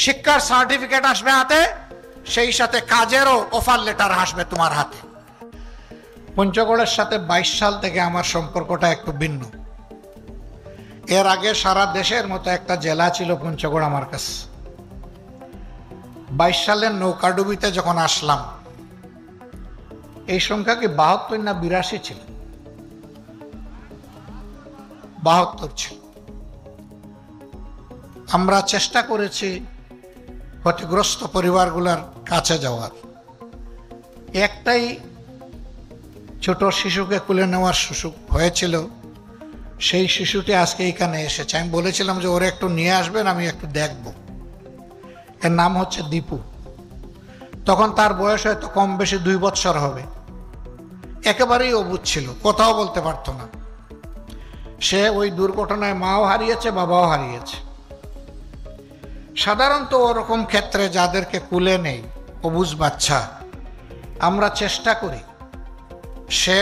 শিক্ষার সার্টিফিকেট আসবে হাতে, সেই সাথে কাজেরও অফার লেটার আসবে তোমার হাতে। পঞ্চগড়ের সাথে 22 সাল থেকে আমার সম্পর্কটা একটু ভিন্ন। এর আগে সারা দেশের মতো একটা জেলা ছিল পঞ্চগড় আমার কাছে। 22 সালের নৌকাডুবিতে যখন আসলাম, এই সংখ্যা কি 72 না 82 ছিল? 72 ছিল। আমরা চেষ্টা করেছি ক্ষতিগ্রস্ত পরিবারগুলোর কাছে যাওয়ার। একটাই ছোট শিশুকে কুলে নেওয়ার সুযোগ হয়েছিল, সেই শিশুটি আজকে এখানে এসেছে। আমি বলেছিলাম যে ওরা একটু নিয়ে আসবেন, আমি একটু দেখব। এর নাম হচ্ছে দীপু। তখন তার বয়স হয়তো কম বেশি 2 বছর হবে। একেবারেই অবুঝ ছিল, কথাও বলতে পারতো না। সে ওই দুর্ঘটনায় মাও হারিয়েছে, বাবাও হারিয়েছে। সাধারণত ওরকম ক্ষেত্রে যাদেরকে কুলে নেই, অবুঝ বাচ্চা, আমরা চেষ্টা করি সে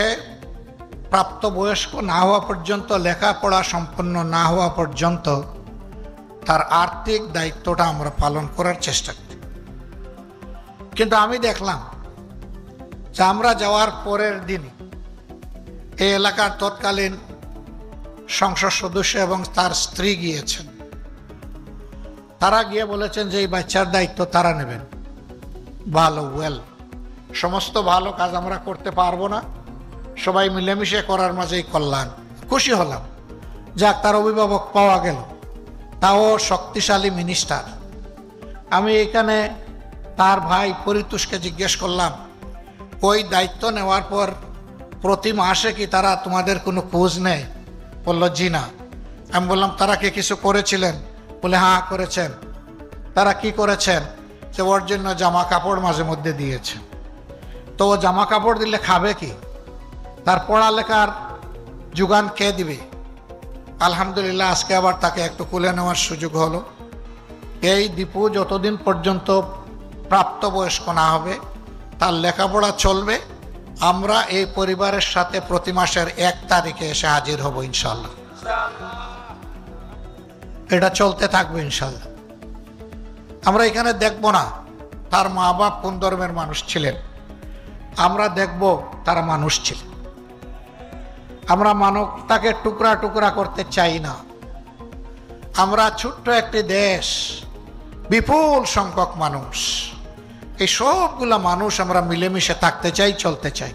প্রাপ্তবয়স্ক না হওয়া পর্যন্ত, লেখাপড়া সম্পন্ন না হওয়া পর্যন্ত তার আর্থিক দায়িত্বটা আমরা পালন করার চেষ্টা করি। কিন্তু আমি দেখলাম যে আমরা যাওয়ার পরের দিনই এই এলাকার তৎকালীন সংসদ সদস্য এবং তার স্ত্রী গিয়েছেন। তারা গিয়ে বলেছেন যে এই বাচ্চার দায়িত্ব তারা নেবেন। ভালো, ওয়েল, সমস্ত ভালো কাজ আমরা করতে পারবো না, সবাই মিলেমিশে করার মাঝেই কল্যাণ। খুশি হলাম, যাক, তার অভিভাবক পাওয়া গেল, তাও শক্তিশালী মিনিস্টার। আমি এখানে তার ভাই পরিতোষকে জিজ্ঞেস করলাম, ওই দায়িত্ব নেওয়ার পর প্রতি মাসে কি তারা তোমাদের কোনো খোঁজ নেয়? বলল জি না। আমি বললাম তারা কি কিছু করেছিলেন? বলে হ্যাঁ করেছেন। তারা কি করেছেন? যে ওর জন্য জামা কাপড় মাঝে মধ্যে দিয়েছেন। তো ও জামা কাপড় দিলে খাবে কি? তার পড়ালেখার যোগান কে দিবে? আলহামদুলিল্লাহ, আজকে আবার তাকে একটু কুলে নেওয়ার সুযোগ হলো। এই দীপু যতদিন পর্যন্ত প্রাপ্তবয়স্ক না হবে, তার লেখাপড়া চলবে। আমরা এই পরিবারের সাথে প্রতি মাসের 1 তারিখে এসে হাজির হব ইনশাল্লাহ। এটা চলতে থাকবে ইনশাল্লাহ। আমরা এখানে দেখব না তার মা বাপ কোন ধর্মের মানুষ ছিলেন, আমরা দেখব তারা মানুষ ছিল। আমরা মানবতাকে টুকরা টুকরা করতে চাই না। আমরা ছোট্ট একটি দেশ, বিপুল সংখ্যক মানুষ, এই সবগুলা মানুষ আমরা মিলেমিশে থাকতে চাই, চলতে চাই।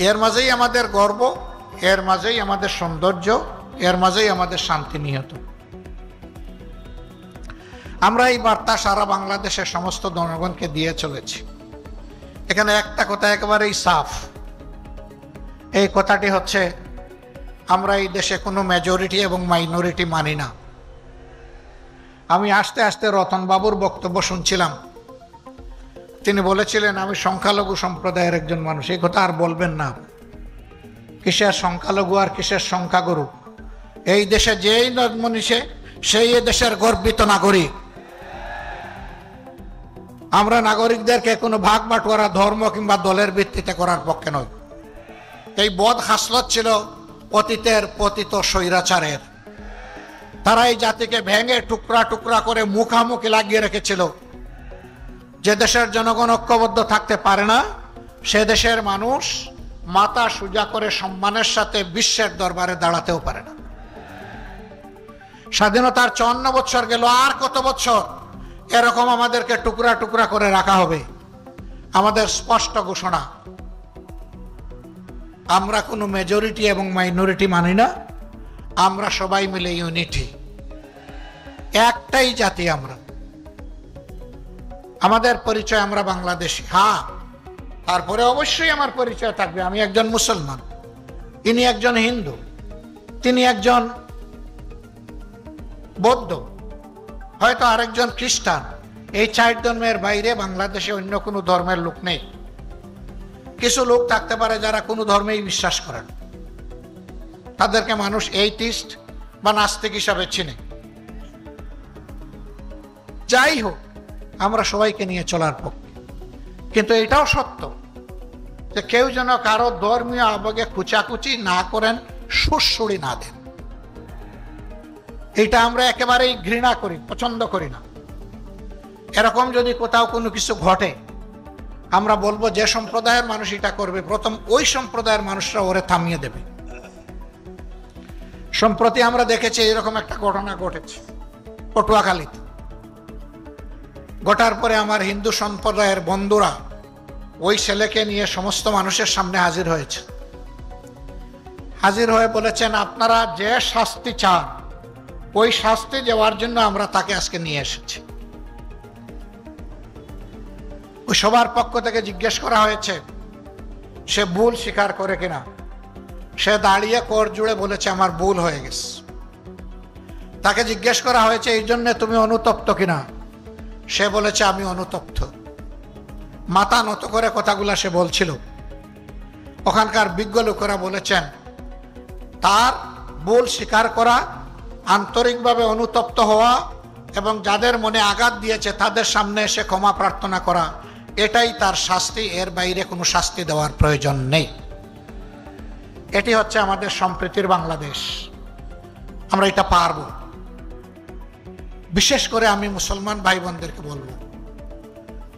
এর মাঝেই আমাদের গর্ব, এর মাঝেই আমাদের সৌন্দর্য, এর মাঝেই আমাদের শান্তি নিহত। আমরা এই বার্তা সারা বাংলাদেশের সমস্ত জনগণকে দিয়ে চলেছি। এখানে একটা কথা একেবারেই সাফ। এই কথাটি হচ্ছে, আমরা এই দেশে কোনো মেজরিটি এবং মাইনরিটি মানি না। আমি আস্তে আস্তে রতনবাবুর বক্তব্য শুনছিলাম। তিনি বলেছিলেন আমি সংখ্যালঘু সম্প্রদায়ের একজন মানুষ। এই কথা আর বলবেন না। কিসের সংখ্যালঘু আর কিসের সংখ্যাগুরু? এই দেশে যেই জন্ম নিছে সেই এ দেশের গর্বিত নাগরিক। আমরা নাগরিকদেরকে কোনো ভাগ বাটোয়ারা ধর্ম কিংবা দলের ভিত্তিতে করার পক্ষে নয়। এই বদ হাসলত ছিল অতীতের পতিত স্বৈরাচারের। তারা এই জাতিকে ভেঙে টুকরা টুকরা করে মুখামুখি লাগিয়ে রেখেছিল। যে দেশের জনগণ ঐক্যবদ্ধ থাকতে পারে না, সে দেশের মানুষ মাথা সোজা করে সম্মানের সাথে বিশ্বের দরবারে দাঁড়াতেও পারে না। স্বাধীনতার 54 বছর গেল, আর কত বছর এরকম আমাদেরকে টুকরা টুকরা করে রাখা হবে? আমাদের স্পষ্ট ঘোষণা, আমরা কোনো মেজরিটি এবং মাইনরিটি মানি না। আমরা সবাই মিলে ইউনিটি, একটাই জাতি আমরা। আমাদের পরিচয় আমরা বাংলাদেশী। হ্যাঁ, তারপরে অবশ্যই আমার পরিচয় থাকবে আমি একজন মুসলমান, ইনি একজন হিন্দু, তিনি একজন বৌদ্ধ, হয়তো আরেকজন খ্রিস্টান। এই 4 ধর্মের বাইরে বাংলাদেশে অন্য কোনো ধর্মের লোক নেই। কিছু লোক থাকতে পারে যারা কোনো ধর্মেই বিশ্বাস করেন, তাদেরকে মানুষ এইথিস্ট বা নাস্তিক হিসাবে চিনে। যাই হোক, আমরা সবাইকে নিয়ে চলার পক্ষে। কিন্তু এটাও সত্য যে কেউ যেন কারো ধর্মীয় আবেগে কুচাকুচি না করেন, সুড়সুড়ি না দেন। এটা আমরা একেবারেই ঘৃণা করি, পছন্দ করি না। এরকম যদি কোথাও কোনো কিছু ঘটে, আমরা বলবো যে সম্প্রদায়ের মানুষ এটা করবে, প্রথম ওই সম্প্রদায়ের মানুষরা ওরে থামিয়ে দেবে। সম্প্রতি আমরা দেখেছি এরকম একটা ঘটনা ঘটেছে পটুয়াখালীতে। ঘটার পরে আমার হিন্দু সম্প্রদায়ের বন্ধুরা ওই ছেলেকে নিয়ে সমস্ত মানুষের সামনে হাজির হয়েছে। হাজির হয়ে বলেছেন, আপনারা যে শাস্তি চান ওই শাস্তি দেওয়ার জন্য আমরা তাকে আজকে নিয়ে এসেছি। ওই সবার পক্ষ থেকে জিজ্ঞেস করা হয়েছে সে ভুল স্বীকার করে কিনা। সে দাঁড়িয়ে কর জুড়ে বলেছে আমার ভুল হয়ে গেছে। তাকে জিজ্ঞেস করা হয়েছে এই জন্য তুমি অনুতপ্ত কিনা। সে বলেছে আমি অনুতপ্ত। মাথা নত করে কথাগুলা সে বলছিল। ওখানকার বিজ্ঞ লোকেরা বলেছেন তার ভুল স্বীকার করা, আন্তরিকভাবে অনুতপ্ত হওয়া এবং যাদের মনে আঘাত দিয়েছে তাদের সামনে এসে ক্ষমা প্রার্থনা করা, এটাই তার শাস্তি। এর বাইরে কোনো শাস্তি দেওয়ার প্রয়োজন নেই। এটি হচ্ছে আমাদের সম্প্রীতির বাংলাদেশ। আমরা এটা পারব। বিশেষ করে আমি মুসলমান ভাই বোনদেরকে বলবো,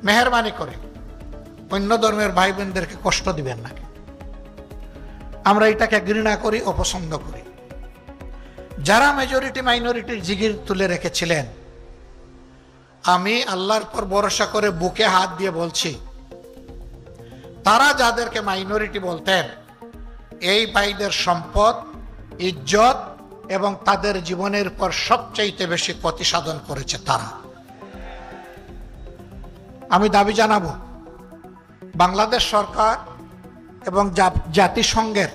মেহেরবানি করে অন্য ধর্মের ভাই বোনদেরকে কষ্ট দিবেন না। আমরা এটাকে ঘৃণা করি, অপছন্দ করি। যারা মেজরিটি মাইনরিটির জিগির তুলে রেখেছিলেন, আমি আল্লাহর পর ভরসা করে বুকে হাত দিয়ে বলছি, তারা যাদেরকে মাইনরিটি বলতেন, এই ভাইদের সম্পদ, ইজ্জত এবং তাদের জীবনের পর সবচাইতে বেশি ক্ষতি সাধন করেছে তারা। আমি দাবি জানাবো, বাংলাদেশ সরকার এবং জাতিসংঘের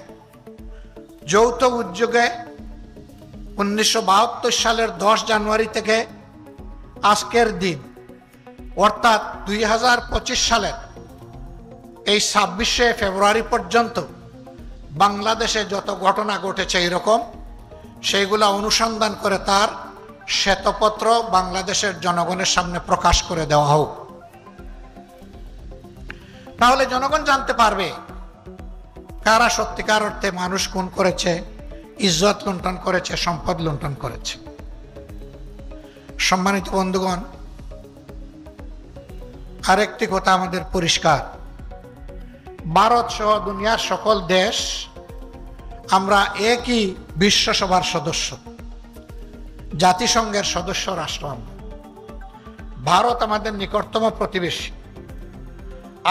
যৌথ উদ্যোগে 1972 সালের 10 জানুয়ারি থেকে আজকের দিন অর্থাৎ 2025 সালের এই 26শে ফেব্রুয়ারি পর্যন্ত বাংলাদেশে যত ঘটনা ঘটেছে এরকম, সেইগুলা অনুসন্ধান করে তার শ্বেতপত্র বাংলাদেশের জনগণের সামনে প্রকাশ করে দেওয়া হোক। তাহলে জনগণ জানতে পারবে কারা সত্যিকার অর্থে মানুষ খুন করেছে, ইজ্জত লুণ্ঠন করেছে, সম্পদ লুণ্ঠন করেছে। সম্মানিত বন্ধুগণ, আরেকটি কথা আমাদের পরিষ্কার, ভারত সহ দুনিয়ার সকল দেশ আমরা একই বিশ্বসভার সদস্য, জাতিসংঘের সদস্য রাষ্ট্র। ভারত আমাদের নিকটতম প্রতিবেশী।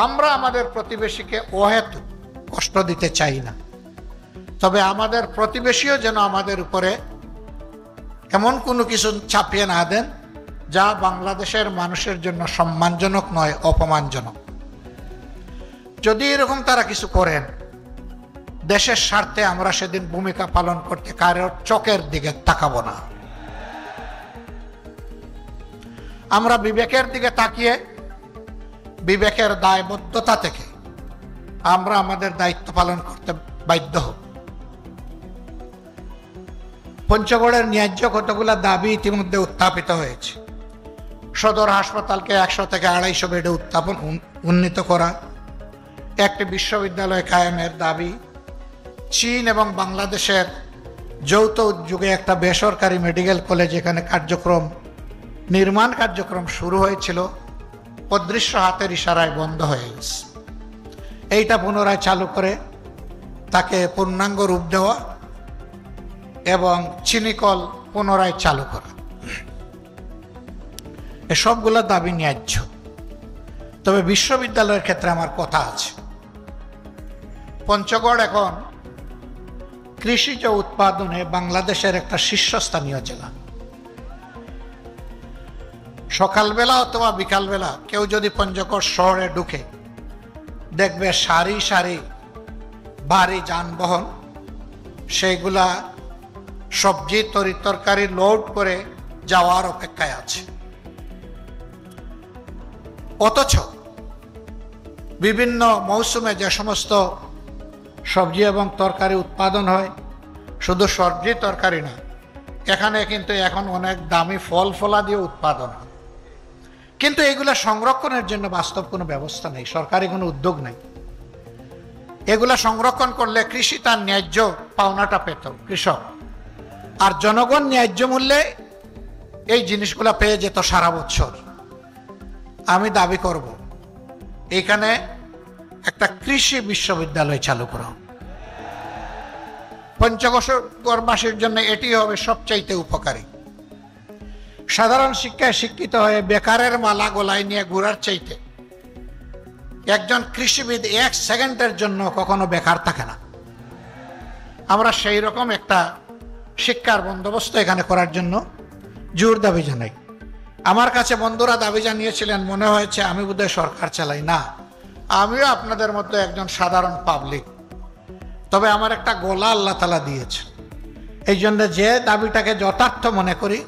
আমরা আমাদের প্রতিবেশীকে অহেতুক কষ্ট দিতে চাই না। তবে আমাদের প্রতিবেশীও যেন আমাদের উপরে এমন কোনো কিছু চাপিয়ে না দেন যা বাংলাদেশের মানুষের জন্য সম্মানজনক নয়, অপমানজনক। যদি এরকম তারা কিছু করেন, দেশের স্বার্থে আমরা সেদিন ভূমিকা পালন করতে কারোর চোখের দিকে তাকাবো না। আমরা বিবেকের দিকে তাকিয়ে বিবেকের দায়বদ্ধতা থেকে আমরা আমাদের দায়িত্ব পালন করতে বাধ্য হব। পঞ্চগড়ের ন্যায্য কতগুলো দাবি ইতিমধ্যে উত্থাপিত হয়েছে। সদর হাসপাতালকে 100 থেকে 250 বেডে উন্নীত করা, একটি বিশ্ববিদ্যালয় কায়েমের দাবি, চীন এবং বাংলাদেশের যৌথ উদ্যোগে একটা বেসরকারি মেডিকেল কলেজ এখানে নির্মাণ কার্যক্রম শুরু হয়েছিল, অদৃশ্য হাতের ইশারায় বন্ধ হয়ে গেছে। এইটা পুনরায় চালু করে তাকে পূর্ণাঙ্গ রূপ দেওয়া এবং চিনিকল পুনরায় চালু করা, এসবগুলো দাবি ন্যায্য। তবে বিশ্ববিদ্যালয়ের ক্ষেত্রে আমার কথা আছে। পঞ্চগড় এখন কৃষিজ উৎপাদনে বাংলাদেশের একটা শীর্ষস্থানীয় জেলা। সকালবেলা অথবা বিকালবেলা কেউ যদি পঞ্চগড় শহরে ঢুকে, দেখবে সারি সারি ভারী যানবাহন, সেইগুলা সবজি তরকারি লোড করে যাওয়ার অপেক্ষায় আছে। অথচ বিভিন্ন মৌসুমে যে সমস্ত সবজি এবং তরকারি উৎপাদন হয়, শুধু সবজি তরকারি না, এখানে কিন্তু এখন অনেক দামি ফল ফলাদি উৎপাদন হয়। কিন্তু এগুলা সংরক্ষণের জন্য বাস্তব কোনো ব্যবস্থা নেই, সরকারি কোনো উদ্যোগ নেই। এগুলা সংরক্ষণ করলে কৃষি তার ন্যায্য পাওনাটা পেত কৃষক, আর জনগণ ন্যায্য মূল্যে এই জিনিসগুলা পেয়ে যেত সারা বছর। আমি দাবি করব এখানে একটা কৃষি বিশ্ববিদ্যালয় চালু করা। পঞ্চগড়বাসীর জন্য এটি হবে সবচাইতে উপকারী। সাধারণ শিক্ষায় শিক্ষিত হয়ে বেকারের মালা গলায় নিয়ে ঘোরার চাইতে একজন কৃষিবিদ 1 সেকেন্ডের জন্য কখনো বেকার থাকে না। আমরা সেই রকম একটা শিক্ষার বন্দোবস্ত এখানে করার জন্য জোর দাবি জানাই। আমার কাছে বন্ধুরা দাবি জানিয়েছিলেন, মনে হয়েছে আমি বোধহয় সরকার চালাই। না, আমিও আপনাদের মধ্যে একজন সাধারণ পাবলিক। তবে আমার একটা গলা আল্লাহ তাআলা দিয়েছে, এই জন্য যে দাবিটাকে যথার্থ মনে করি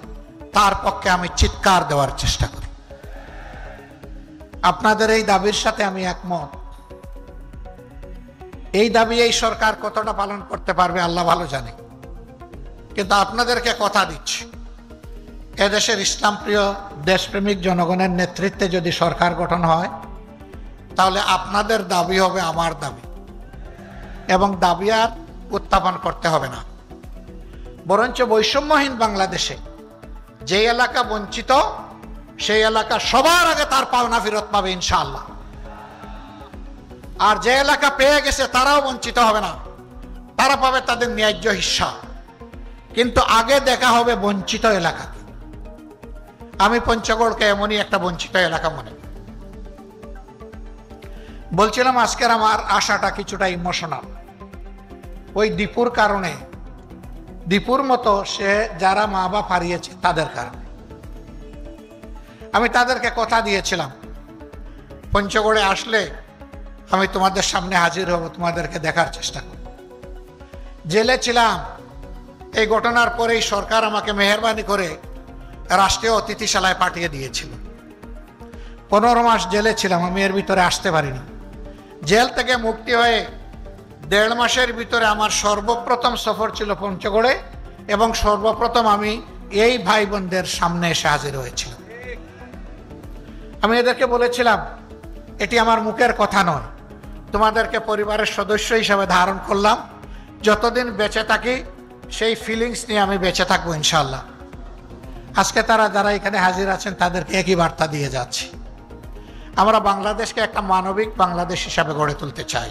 তার পক্ষে আমি চিৎকার দেওয়ার চেষ্টা করি। আপনাদের এই দাবির সাথে আমি একমত। এই দাবি এই সরকার কতটা পালন করতে পারবে আল্লাহ ভালো জানে, কিন্তু আপনাদেরকে কথা দিচ্ছি, এদেশের ইসলাম প্রিয় দেশপ্রেমিক জনগণের নেতৃত্বে যদি সরকার গঠন হয় তাহলে আপনাদের দাবি হবে আমার দাবি, এবং দাবি আর উত্থাপন করতে হবে না। বরঞ্চ বৈষম্যহীন বাংলাদেশে যে এলাকা বঞ্চিত সেই এলাকা সবার আগে তার পাওনা ফেরত পাবে ইনশাআল্লাহ। আর যে এলাকা পেয়ে গেছে তারাও বঞ্চিত হবে না, তারা পাবে তাদের ন্যায্য হিস্সা। কিন্তু আগে দেখা হবে বঞ্চিত এলাকাকে। আমি পঞ্চগড়কে এমনই একটা বঞ্চিত এলাকা মনে করি। বলছিলাম আজকের আমার আশাটা কিছুটা ইমোশনাল। ওই দীপুর কারণে, দীপুর মতো সে যারা মা বাপ হারিয়েছে তাদের কারণে। আমি তাদেরকে কথা দিয়েছিলাম, পঞ্চগড়ে আসলে আমি তোমাদের সামনে হাজির হব, তোমাদেরকে দেখার চেষ্টা করব। জেলে ছিলাম, এই ঘটনার পরেই সরকার আমাকে মেহেরবানি করে রাষ্ট্রীয় অতিথিশালায় পাঠিয়ে দিয়েছিল। 15 মাস জেলে ছিলাম, আমি এর ভিতরে আসতে পারিনি। জেল থেকে মুক্তি হয়ে 1.5 মাসের ভিতরে আমার সর্বপ্রথম সফর ছিল পঞ্চগড়ে, এবং সর্বপ্রথম আমি এই ভাই বোনদের সামনে এসে হাজির হয়েছিলাম। আমি এদেরকে বলেছিলাম, এটি আমার মুখের কথা নয়, তোমাদেরকে পরিবারের সদস্য হিসাবে ধারণ করলাম। যতদিন বেঁচে থাকি সেই ফিলিংস নিয়ে আমি বেঁচে থাকবো ইনশাআল্লাহ। আজকে তারা যারা এখানে হাজির আছেন তাদেরকে একই বার্তা দিয়ে যাচ্ছি। আমরা বাংলাদেশকে একটা মানবিক বাংলাদেশ হিসাবে গড়ে তুলতে চাই।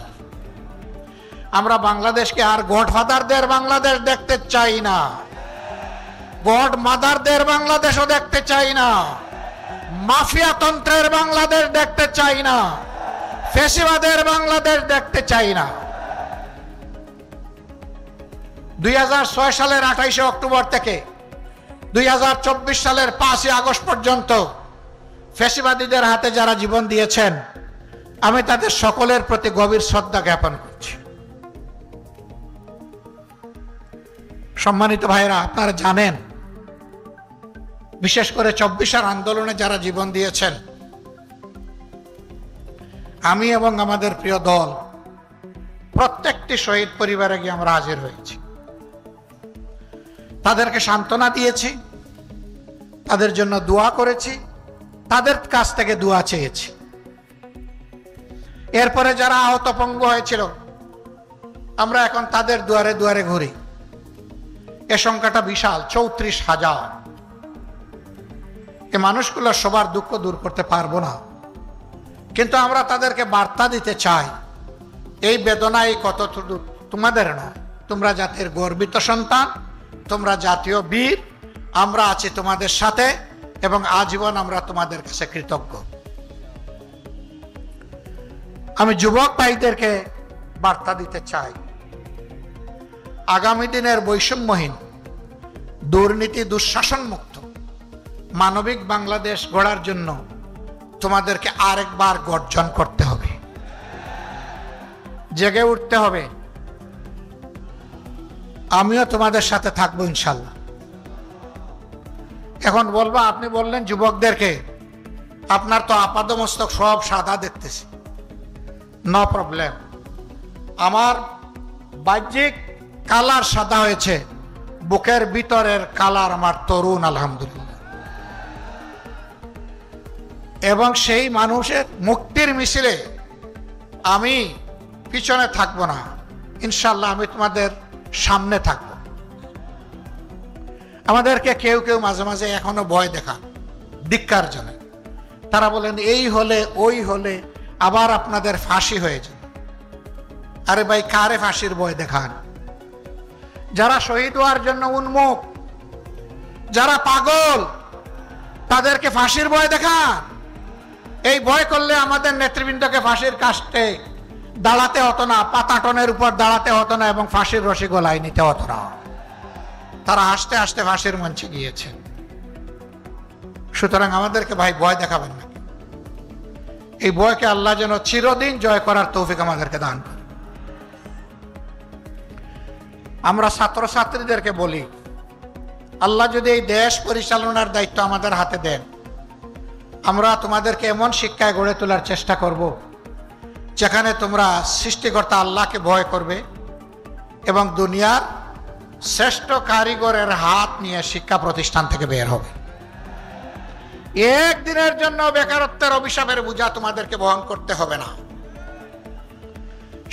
আমরা বাংলাদেশকে আর গডফাদারদের বাংলাদেশ দেখতে চাই না, গড মাদারদের বাংলাদেশও দেখতে চাই না, মাফিয়া তন্ত্রের বাংলাদেশ দেখতে চাই না, ফ্যাসিবাদের বাংলাদেশ দেখতে চাই না। 2006 সালের 28 অক্টোবর থেকে 2024 সালের 5 আগস্ট পর্যন্ত ফ্যাসিবাদীদের হাতে যারা জীবন দিয়েছেন, আমি তাদের সকলের প্রতি গভীর শ্রদ্ধা জ্ঞাপন করছি। সম্মানিত ভাইরা, আপনারা জানেন, বিশেষ করে 24 আন্দোলনে যারা জীবন দিয়েছেন, আমি এবং আমাদের প্রিয় দল প্রত্যেকটি শহীদ পরিবারে গিয়ে আমরা হাজির হয়েছি। তাদেরকে সান্ত্বনা দিয়েছি, তাদের জন্য দোয়া করেছি, তাদের কাছ থেকে দোয়া চেয়েছি। এরপরে যারা আহত পঙ্গু হয়েছিল, আমরা এখন তাদের দুয়ারে দুয়ারে ঘুরি। এ সংখ্যাটা বিশাল, 34,000। এই মানুষগুলো সবার দুঃখ দূর করতে পারবো না, কিন্তু আমরা তাদেরকে বার্তা দিতে চাই, এই বেদনা এই কতটুকু তোমাদের নয়, তোমরা জাতির গর্বিত সন্তান, তোমরা জাতীয় বীর, আমরা আছি তোমাদের সাথে, এবং আজীবন আমরা তোমাদের কাছে কৃতজ্ঞ। আমি যুবক ভাইদেরকে বার্তা দিতে চাই, আগামী দিনের বৈষম্যহীন, দুর্নীতি দুঃশাসন মুক্ত মানবিক বাংলাদেশ গড়ার জন্য তোমাদেরকে আরেকবার গর্জন করতে হবে, জেগে উঠতে হবে। আমিও তোমাদের সাথে থাকবো ইনশাল্লাহ। এখন বলবা, আপনি বললেন যুবকদেরকে, আপনার তো আপাদমস্তক সব সাদা দেখতেছি। নো প্রবলেম, আমার বাহ্যিক কালার সাদা হয়েছে, বুকের ভিতরের কালার আমার তরুণ আলহামদুলিল্লাহ। এবং সেই মানুষের মুক্তির মিছিলে আমি পিছনে থাকবো না ইনশাল্লাহ, আমি তোমাদের সামনে থাকবো। আমাদেরকে কেউ কেউ মাঝে মাঝে এখনো ভয় দেখান ধিক্কার জন্য, তারা বলেন এই হলে ওই হলে আবার আপনাদের ফাঁসি হয়ে যাবে। আরে ভাই, কারে ফাঁসির ভয় দেখান? যারা শহীদ হওয়ার জন্য উন্মুখ, যারা পাগল, তাদেরকে ফাঁসির ভয় দেখান। এই ভয় করলে আমাদের নেতৃবৃন্দকে ফাঁসির কাস্টে দাঁড়াতে হতো না, পাতাটনের উপর দাঁড়াতে হতো না, এবং ফাঁসির রশি গলায় নিতে হতো না। তারা হাসতে হাসতে ফাঁসির মঞ্চে গিয়েছেন। সুতরাং আমাদেরকে ভাই ভয় দেখাবেন না। এই ভয়কে আল্লাহ যেন চিরদিন জয় করার তৌফিক আমাদেরকে দান করে। আমরা ছাত্রছাত্রীদেরকে বলি, আল্লাহ যদি এই দেশ পরিচালনার দায়িত্ব আমাদের হাতে দেন, আমরা তোমাদেরকে এমন শিক্ষায় গড়ে তোলার চেষ্টা করব যেখানে তোমরা সৃষ্টিকর্তা আল্লাহকে ভয় করবে এবং দুনিয়ার শ্রেষ্ঠ কারিগরের হাত নিয়ে শিক্ষা প্রতিষ্ঠান থেকে বের হবে। একদিনের জন্য বেকারত্বের অভিশাপের বোঝা তোমাদেরকে বহন করতে হবে না।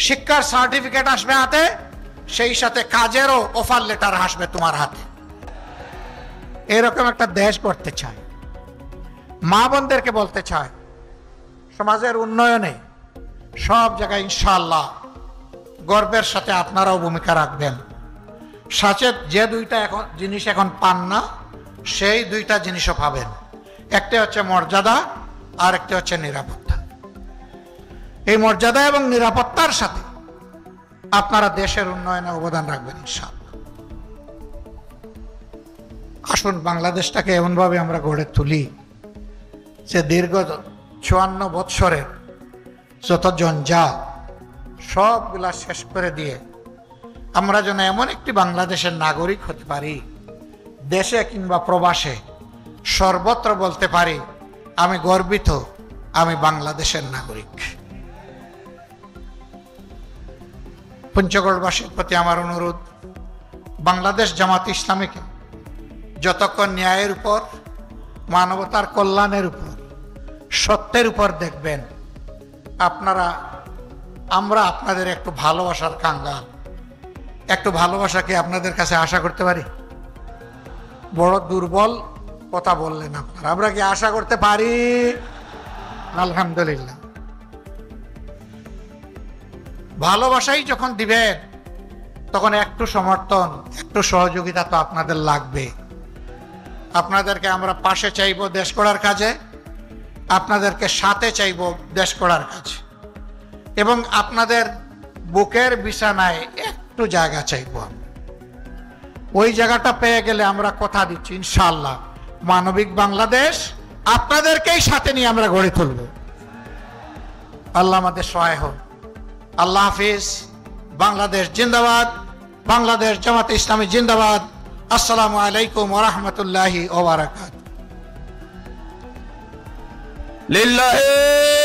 শিক্ষার সার্টিফিকেট আসবে হাতে, সেই সাথে কাজেরও অফার লেটার আসবে তোমার হাতে। এরকম একটা দেশ করতে চাই। মা বোনদেরকে বলতে চাই, সমাজের উন্নয়নে সব জায়গায় ইনশাআল্লাহ গর্বের সাথে আপনারাও ভূমিকা রাখবেন। সাথে যে দুইটা জিনিস এখন পান না, সেই দুইটা জিনিসও পাবেন। একটা হচ্ছে মর্যাদা, আর একটা হচ্ছে নিরাপত্তা। এই মর্যাদা এবং নিরাপত্তার সাথে আপনারা দেশের উন্নয়নে অবদান রাখবেন ইনশাআল্লাহ। আসুন বাংলাদেশটাকে এমনভাবে আমরা গড়ে তুলি যে দীর্ঘ 54 বৎসরের যত জঞ্জাল সবগুলা শেষ করে দিয়ে আমরা যেন এমন একটি বাংলাদেশের নাগরিক হতে পারি, দেশে কিংবা প্রবাসে সর্বত্র বলতে পারি, আমি গর্বিত, আমি বাংলাদেশের নাগরিক। পঞ্চগড়বাসীর প্রতি আমার অনুরোধ, বাংলাদেশ জামাত ইসলামীকে যতক্ষণ ন্যায়ের উপর, মানবতার কল্যাণের উপর, সত্যের উপর দেখবেন, আমরা আপনাদের একটু ভালোবাসার কাঙ্গাল। একটু ভালোবাসাকে আপনাদের কাছে আশা করতে পারি? বড় দুর্বল কথা বললেন আপনারা। আমরা কি আশা করতে পারি? আলহামদুলিল্লাহ। ভালোবাসাই যখন দিবেন, তখন একটু সমর্থন, একটু সহযোগিতা তো আপনাদের লাগবে। আপনাদেরকে আমরা পাশে চাইব দেশ গড়ার কাজে, আপনাদেরকে সাথে চাইব দেশ গড়ার কাজে, এবং আপনাদের বুকের বিছানায় একটু জায়গা চাইব। ওই জায়গাটা পেয়ে গেলে আমরা কথা দিচ্ছি ইনশাআল্লাহ মানবিক বাংলাদেশ আপনাদেরকেই সাথে নিয়ে আমরা গড়ে তুলব। আল্লাহ আমাদের সহায় হোক। আল্লাহ হাফিজ। বাংলাদেশ জিন্দাবাদ। বাংলাদেশ জামাত ইসলামী জিন্দাবাদ। আসসালামু আলাইকুম ওয়া রাহমাতুল্লাহি ওয়া বারাকাতুহু। লিল্লাহি